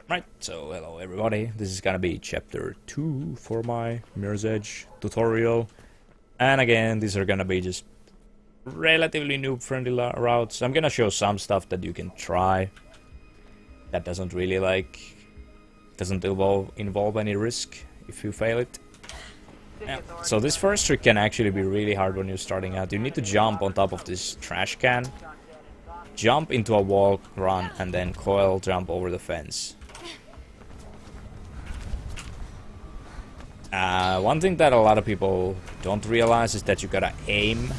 Right, so hello everybody, this is gonna be chapter 2 for my Mirror's Edge tutorial. And again, these are gonna be just relatively noob-friendly routes. I'm gonna show some stuff that you can try. That doesn't really doesn't involve any risk if you fail it. Yeah. So this first trick can actually be really hard when you're starting out. You need to jump on top of this trash can, jump into a wall, run, and then coil jump over the fence. One thing that a lot of people don't realize is that you gotta aim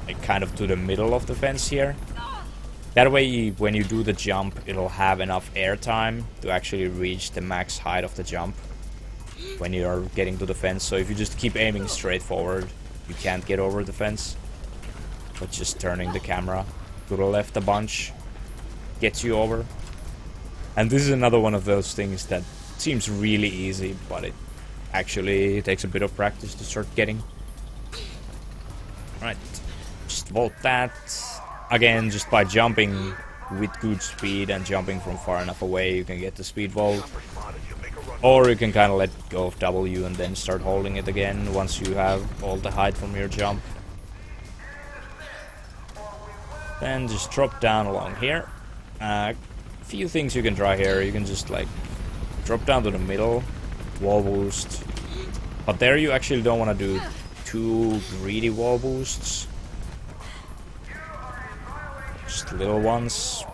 like kind of to the middle of the fence here. That way, when you do the jump, it'll have enough air time to actually reach the max height of the jump when you're getting to the fence. So if you just keep aiming straight forward, you can't get over the fence. But just turning the camera to the left a bunch gets you over. And this is another one of those things that seems really easy, but it actually takes a bit of practice to start getting. Right, just vault that. Again, just by jumping with good speed and jumping from far enough away, you can get the speed vault. Or you can kind of let go of W and then start holding it again once you have all the height from your jump. Then just drop down along here. Few things you can try here. You can just like drop down to the middle, wall boost. But there you actually don't want to do too greedy wall boosts. Just little ones.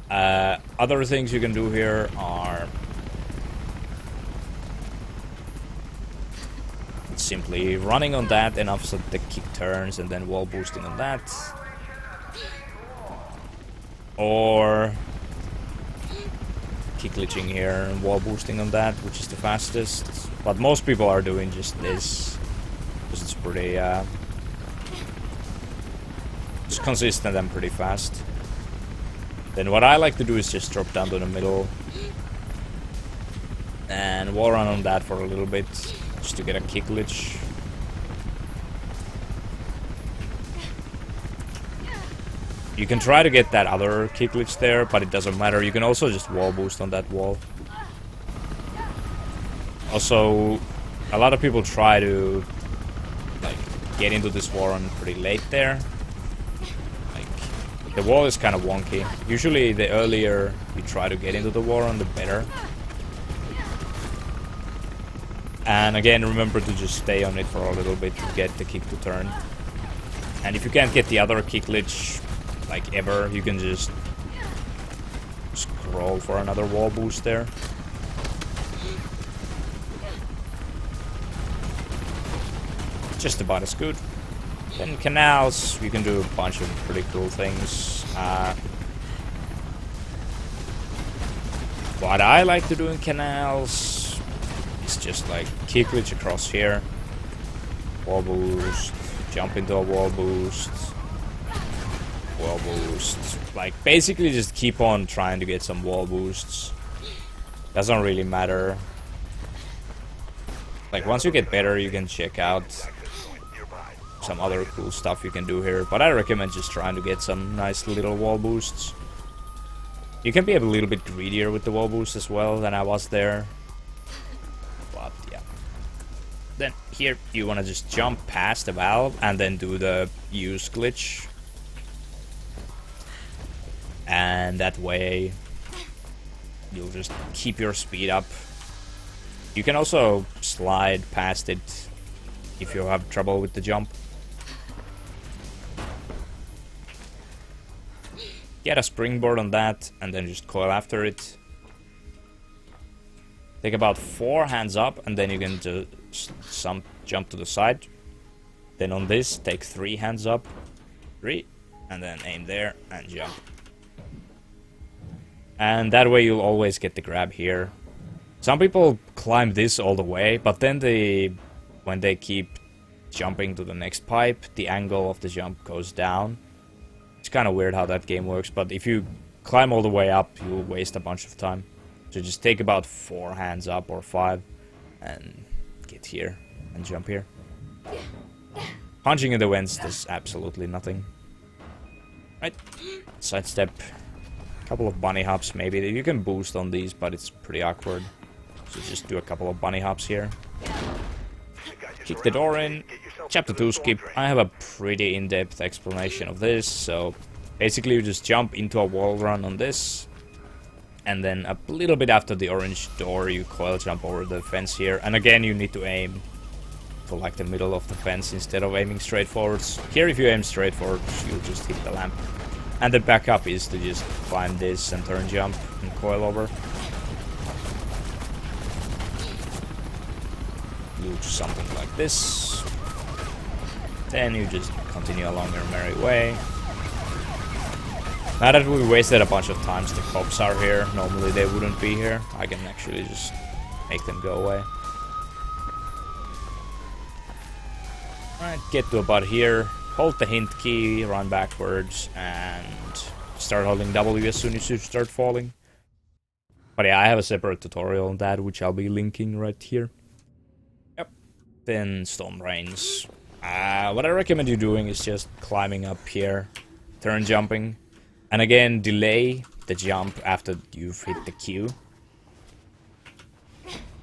Other things you can do here are simply running on that enough so that the kick turns and then wall boosting on that. Or kick glitching here and wall boosting on that, which is the fastest. But most people are doing just this because it's pretty it's consistent and pretty fast. Then what I like to do is just drop down to the middle and wall run on that for a little bit just to get a kick glitch. You can try to get that other kick glitch there, but it doesn't matter. You can also just wall boost on that wall. Also, a lot of people try to like get into this wall run pretty late there. Like the wall is kind of wonky. Usually the earlier you try to get into the wall run, the better. And again, remember to just stay on it for a little bit to get the kick to turn. And if you can't get the other kick glitch like ever, you can just scroll for another wall boost there. Just about as good. Then Canals, you can do a bunch of pretty cool things. What I like to do in Canals is just like kick glitch across here, wall boost, jump into a wall boost, wall boost. Like basically just keep on trying to get some wall boosts. Doesn't really matter. Like once you get better, you can check out some other cool stuff you can do here, but I recommend just trying to get some nice little wall boosts. You can be a little bit greedier with the wall boost as well than I was there, but yeah. Then here you want to just jump past the valve and then do the use glitch, and that way you'll just keep your speed up. You can also slide past it if you have trouble with the jump. Get a springboard on that and then just coil after it. Take about 4 hands up and then you can just jump to the side. Then on this, take 3 hands up, 3, and then aim there and jump. And that way you'll always get the grab here. Some people climb this all the way, but then when they keep jumping to the next pipe, the angle of the jump goes down. It's kind of weird how that game works, but if you climb all the way up, you'll waste a bunch of time. So just take about 4 hands up or 5 and get here and jump here. Punching in the vents does absolutely nothing. Right, sidestep, Couple of bunny hops maybe. You can boost on these, but it's pretty awkward. So just do a couple of bunny hops here. Kick the door in. Chapter 2 skip. I have a pretty in-depth explanation of this. So basically you just jump into a wall run on this. And then a little bit after the orange door you coil jump over the fence here. And again you need to aim for like the middle of the fence instead of aiming straight forwards. Here if you aim straight forwards you'll just hit the lamp. And the backup is to just climb this and turn jump and coil over. Do something like this. Then you just continue along your merry way. Now that we wasted a bunch of times, the cops are here. Normally they wouldn't be here. I can actually just make them go away. Alright, get to about here. Hold the hint key, run backwards, and start holding W as soon as you start falling. But yeah, I have a separate tutorial on that, which I'll be linking right here. Yep. Then Storm Rains. What I recommend you doing is just climbing up here, turn jumping, and again, delay the jump after you've hit the Q.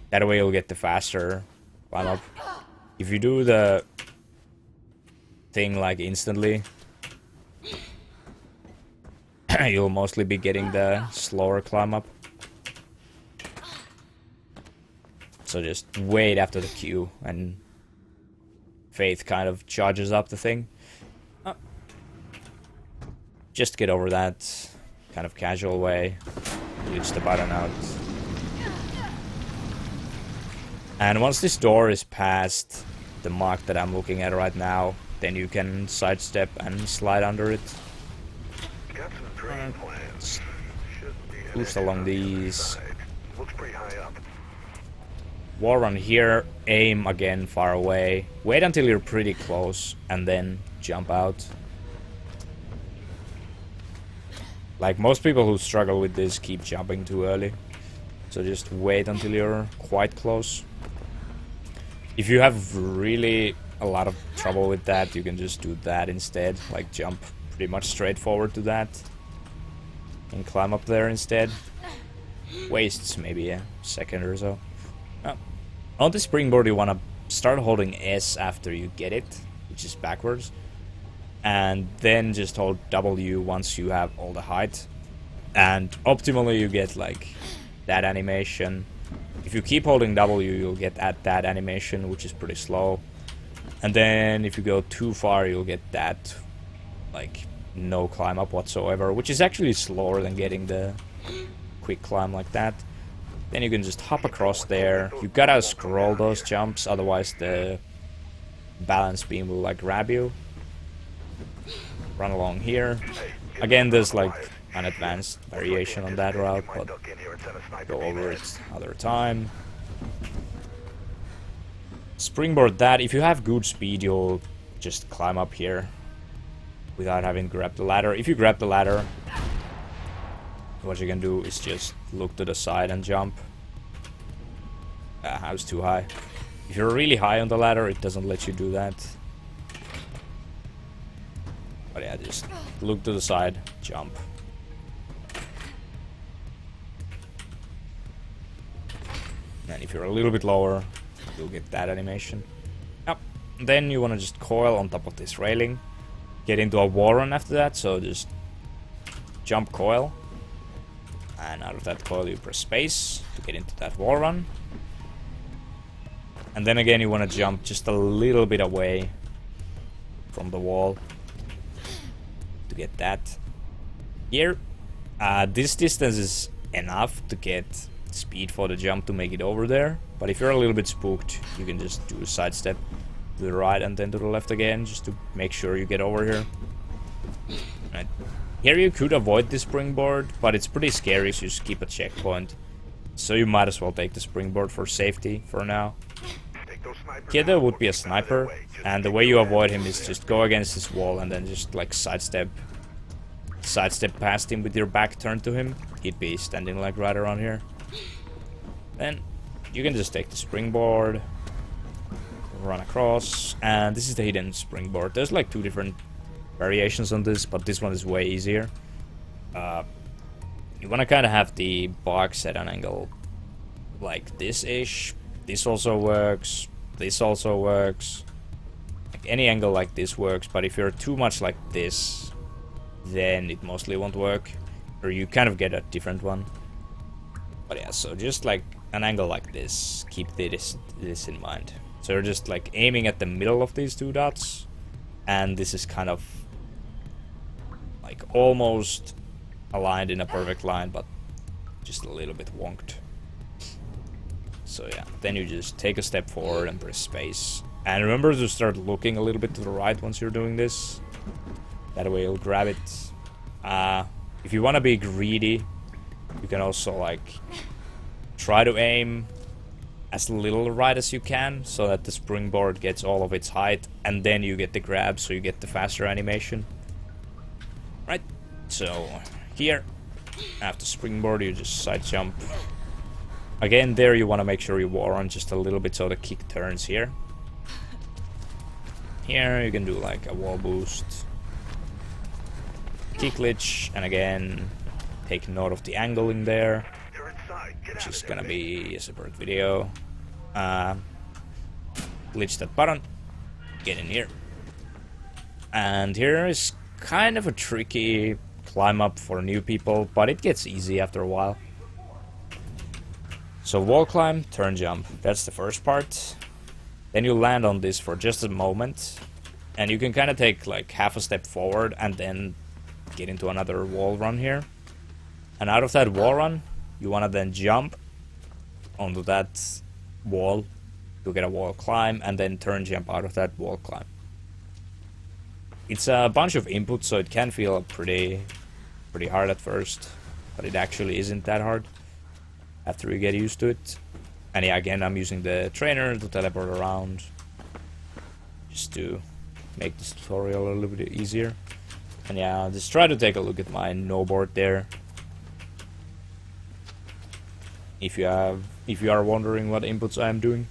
That way you'll get the faster climb up. If you do the thing like instantly, you'll mostly be getting the slower climb up. So just wait after the Q and Faith kind of charges up the thing. Just get over that kind of casual way. Glitch the button out. And once this door is past the mark that I'm looking at right now, then you can sidestep and slide under it. Boost along these. Wall run here, aim again far away. Wait until you're pretty close and then jump out. Like most people who struggle with this keep jumping too early. So just wait until you're quite close. If you have really a lot of trouble with that, you can just do that instead. Like jump pretty much straight forward to that. And climb up there instead. Wastes maybe a second or so. On the springboard you want to start holding S after you get it, which is backwards. And then just hold W once you have all the height. And optimally you get like that animation. If you keep holding W you'll get at that animation, which is pretty slow. And then if you go too far you'll get that like no climb up whatsoever, which is actually slower than getting the quick climb like that. Then you can just hop across there. You gotta scroll those jumps, otherwise the balance beam will like grab you. Run along here. Again, there's like an advanced variation on that route, but go over it another time. Springboard that. If you have good speed, you'll just climb up here without having to grab the ladder. If you grab the ladder, what you can do is just look to the side and jump. I was too high. If you're really high on the ladder, it doesn't let you do that. But yeah, just look to the side, jump. And if you're a little bit lower, you'll get that animation. Yep. Then you want to just coil on top of this railing. Get into a wall run after that, so just jump coil. And out of that coil you press space to get into that wall run. And then again you want to jump just a little bit away from the wall to get that. Here, this distance is enough to get speed for the jump to make it over there. But if you're a little bit spooked, you can just do a sidestep to the right and then to the left again, just to make sure you get over here. Right. Here you could avoid the springboard, but it's pretty scary, so you just keep a checkpoint. So you might as well take the springboard for safety for now. Here would be a sniper, and the way you avoid him is just go against this wall and then just like sidestep past him with your back turned to him. He'd be standing like right around here. Then you can just take the springboard, run across, and this is the hidden springboard. There's like two different variations on this, but this one is way easier. you want to kind of have the box at an angle like this-ish. This also works. This also works. Like any angle like this works, but if you're too much like this, then it mostly won't work. Or you kind of get a different one. But yeah, so just like an angle like this, keep this in mind. So you're just like aiming at the middle of these 2 dots, and this is kind of like almost aligned in a perfect line, but just a little bit wonked. So yeah, then you just take a step forward and press space. And remember to start looking a little bit to the right once you're doing this. That way you'll grab it. If you want to be greedy, you can also like try to aim as little right as you can, so that the springboard gets all of its height, and then you get the grab, so you get the faster animation. Right, so here, after springboard, you just side jump. Again, there you want to make sure you wall run just a little bit so the kick turns here. Here you can do like a wall boost, kick glitch, and again, take note of the angle in there, which is gonna be a separate video. Glitch that button, get in here. And here is kind of a tricky climb up for new people, but it gets easy after a while. So wall climb, turn jump, that's the first part. Then you land on this for just a moment, and you can kind of take like half a step forward and then get into another wall run here. And out of that wall run, you want to then jump onto that wall to get a wall climb, and then turn jump out of that wall climb. It's a bunch of inputs, so it can feel pretty hard at first, but it actually isn't that hard after you get used to it. And yeah, again, I'm using the trainer to teleport around, just to make this tutorial a little bit easier. And yeah, just try to take a look at my no board there. If you are wondering what inputs I am doing.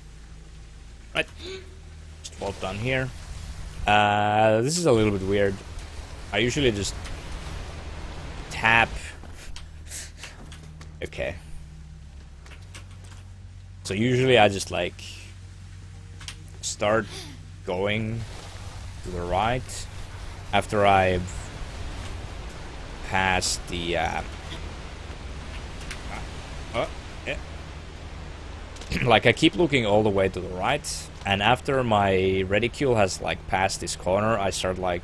Right, just vault down here. This is a little bit weird. I usually just tap. Okay. So usually I just like start going to the right after I've passed the like I keep looking all the way to the right, and after my reticule has like passed this corner, I start like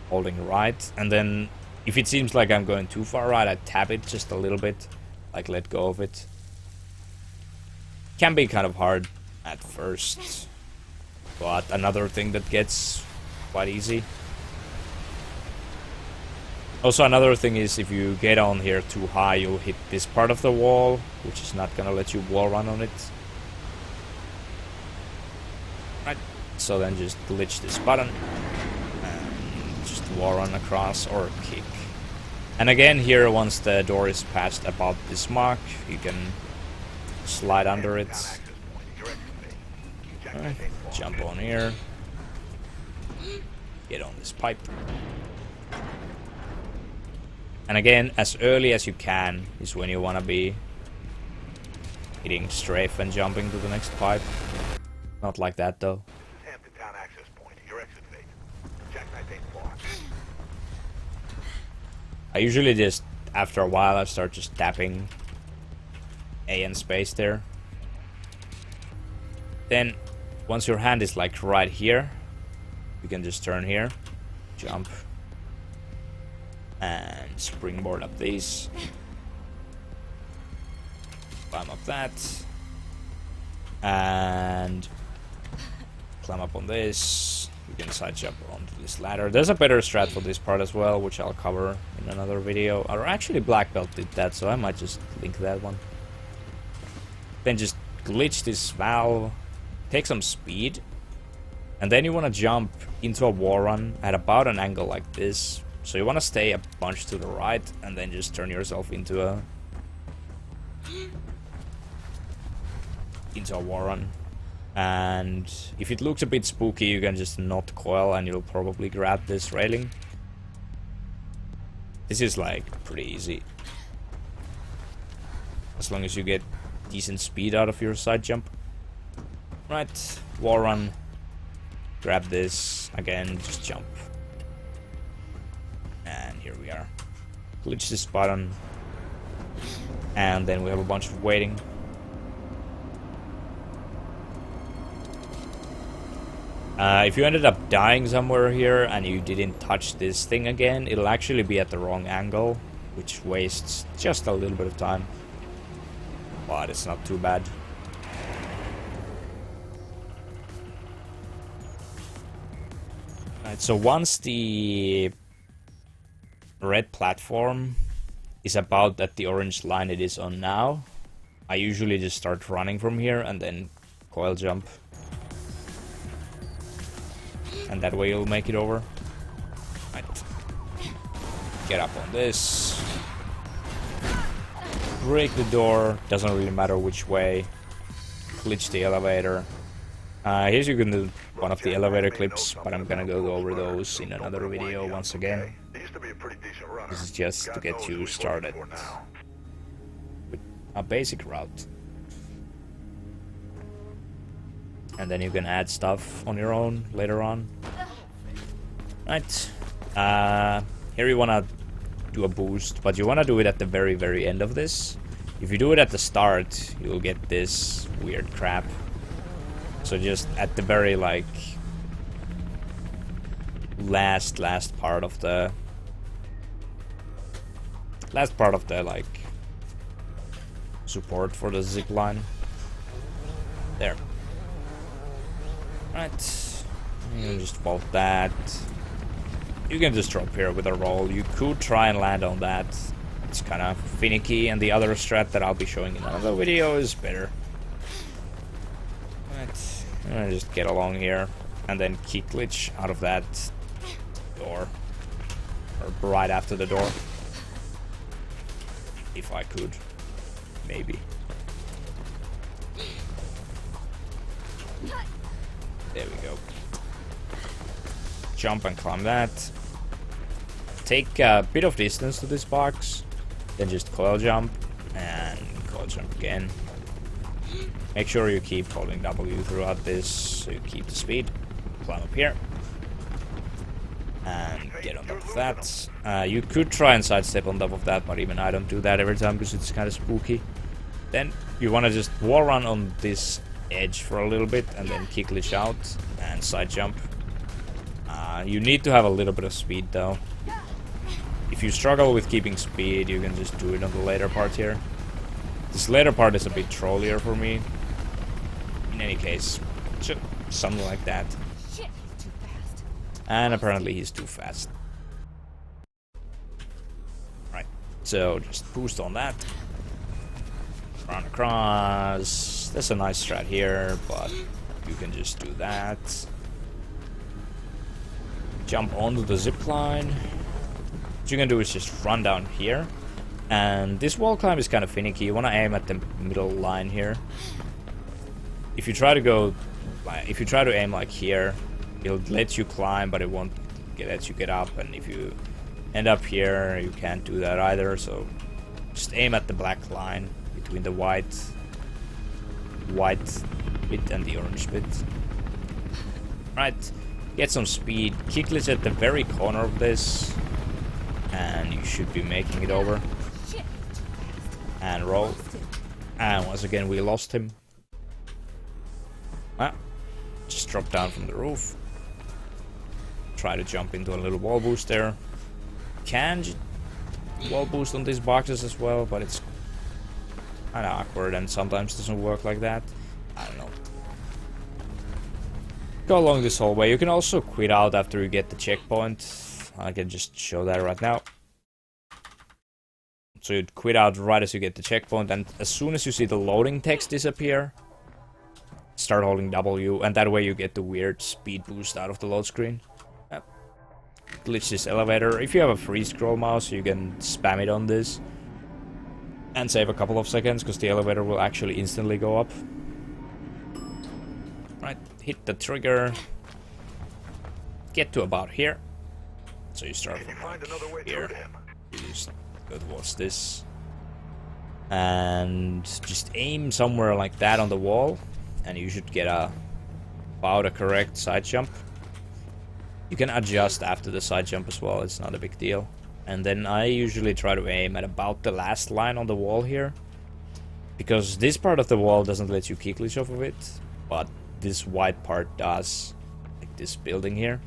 holding right, and then if it seems like I'm going too far right, I tap it just a little bit, like let go of it. Can be kind of hard at first, but another thing that gets quite easy. Also, another thing is if you get on here too high, you'll hit this part of the wall, which is not gonna let you wall run on it. Right, so then just glitch this button and just wall run across or kick. And again, here once the door is passed above this mark, you can slide under it. Right, jump on here, get on this pipe. And again, as early as you can is when you want to be hitting strafe and jumping to the next pipe. Not like that though. I usually just, after a while, I start just tapping A and space there. Then, once your hand is like right here, you can just turn here, jump, and springboard up these. Climb up that. And climb up on this. You can side jump onto this ladder. There's a better strat for this part as well, which I'll cover in another video. Or actually Black Belt did that, so I might just link that one. Then just glitch this valve, take some speed, and then you want to jump into a wall run at about an angle like this. So you want to stay a bunch to the right and then just turn yourself into a wall run. And if it looks a bit spooky, you can just not coil and you'll probably grab this railing. This is like pretty easy. as long as you get decent speed out of your side jump. Right, wall run. Grab this again, just jump. And here we are. Glitch this button. And then we have a bunch of waiting. If you ended up dying somewhere here and you didn't touch this thing again, it'll actually be at the wrong angle, which wastes just a little bit of time. But it's not too bad. Right, so once the red platform is about at the orange line it is on now, I usually just start running from here and then coil jump. And that way you'll make it over. Right. Get up on this. Break the door. Doesn't really matter which way. Glitch the elevator. Here's you can do one of the elevator clips, but I'm gonna go over those in another video once again. This is just to get you started with a basic route. And then you can add stuff on your own later on. Right. Here you wanna do a boost, but you wanna do it at the very, very end of this. If you do it at the start, you'll get this weird crap. So just at the very, like, last part of the like support for the zip line. There. Right. You can just vault that. You can just drop here with a roll. You could try and land on that. It's kind of finicky, and the other strat that I'll be showing in another video is better. Right. I'm gonna just get along here and then key glitch out of that door. Or right after the door. If I could. Maybe. There we go. Jump and climb that. Take a bit of distance to this box. Then just coil jump. And coil jump again. Make sure you keep holding W throughout this, so you keep the speed. Climb up here. And get on top of that. You could try and sidestep on top of that, but even I don't do that every time because it's kind of spooky. Then you want to just wall run on this edge for a little bit and then kick glitch out and side jump. You need to have a little bit of speed though. If you struggle with keeping speed, you can just do it on the later part here. This later part is a bit trollier for me. In any case, something like that. Shit, he's too fast. And apparently he's too fast. Right, so just boost on that. Run across. There's a nice strat here, but you can just do that. Jump onto the zip line. What you can do is just run down here. And this wall climb is kind of finicky. You want to aim at the middle line here. If you try to aim like here, it'll let you climb, but it won't let you get up. And if you end up here, you can't do that either. So just aim at the black line between the white bit and the orange bit. Right, get some speed. Kick glitch at the very corner of this, and you should be making it over. And roll. And once again we lost him. Just drop down from the roof. Try to jump into a little wall boost there. Can wall boost on these boxes as well, but it's kind of awkward and sometimes doesn't work like that. I don't know. Go along this hallway. You can also quit out after you get the checkpoint. I can just show that right now. So you'd quit out right as you get the checkpoint, and as soon as you see the loading text disappear, start holding W, and that way you get the weird speed boost out of the load screen. Glitch this elevator. If you have a free scroll mouse, you can spam it on this and save a couple of seconds, because the elevator will actually instantly go up. Right, hit the trigger. Get to about here. So you start from like here. You just go towards this. And just aim somewhere like that on the wall, and you should get about a correct side jump. You can adjust after the side jump as well, it's not a big deal. And then I usually try to aim at about the last line on the wall here, because this part of the wall doesn't let you kick glitch off of it, but this white part does, like this building here.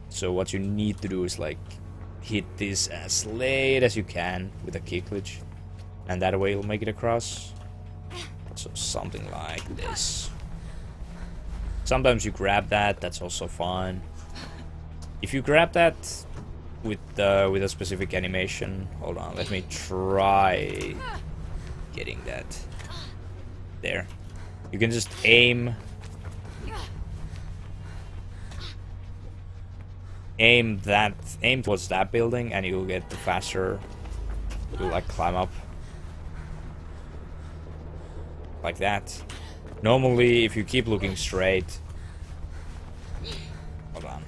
So what you need to do is like hit this as late as you can with a kick glitch, and that way you'll make it across. So something like this. Sometimes you grab that, that's also fine. If you grab that with a specific animation, hold on, let me try getting that. There. You can just aim towards that building, and you'll get the faster. You'll like climb up like that. Normally, if you keep looking straight, hold on.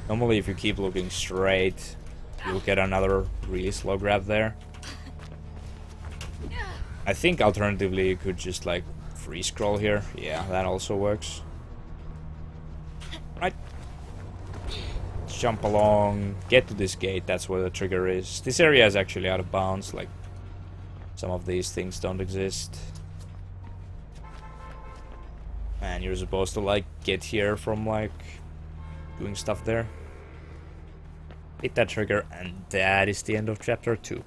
Normally, if you keep looking straight, you'll get another really slow grab there. I think alternatively you could just like free scroll here. Yeah, that also works. Right. Jump along, get to this gate, that's where the trigger is. This area is actually out of bounds, like some of these things don't exist. And you're supposed to like get here from like doing stuff there. Hit that trigger, and that is the end of chapter 2.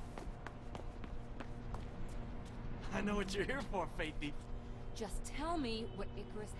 I know what you're here for, Faithy. Just tell me what Icarus